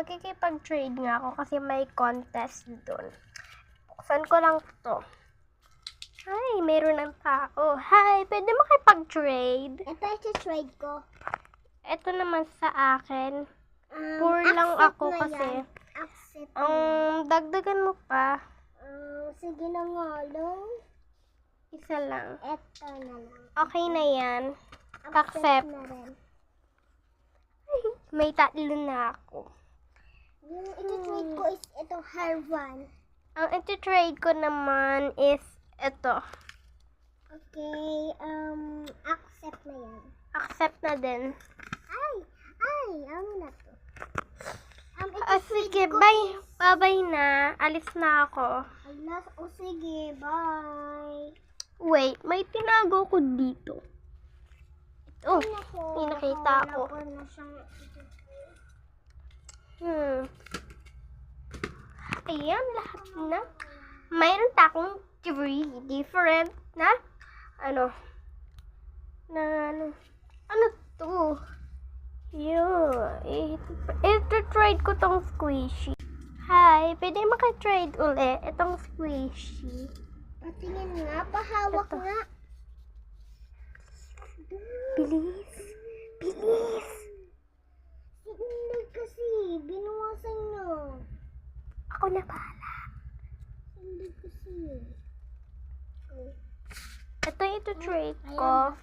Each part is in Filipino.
Magkikipag-trade nga ako kasi may contest doon. Buksan ko lang to. Ay, meron ng tao. Hi, pwede makipag-trade? Ito iti-trade ko. Ito naman sa akin. Poor lang ako kasi. Accept Dagdagan mo pa. sige na nga lang. Isa lang. Ito na lang. Okay na yan. Accept. na rin. May tatlo na ako. Yung iti-trade ko is ito, Harvan. Ang iti-trade ko naman is ito. Okay, accept na yan. Accept na din. Ano na to? Sige, bye. Bye-bye na. Alis na ako. Sige, bye. Wait, may tinago ko dito. Oh, may nakita ako. Ayan, lahat na. Mayroon akong 3 different na ano to? Ito-trade ko tong squishy. Hi, pwede maka-trade uli itong squishy. Patingin nga, pahawak Ito. nga. Bilis. Bilis. Hindi kasi, binuwasan na. Ako na bahala. Hindi kasi. Ito yung trade ko.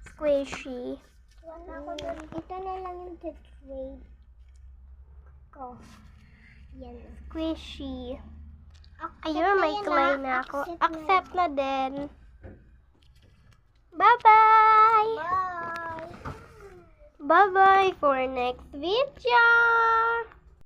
Squishy. Wala ko doon. Ito na lang yung trade ko. Yan. Squishy. Accept Ayun, may yan, clay ah. na ako. Accept Accept na din. Bye-bye! Bye! Bye-bye for next video!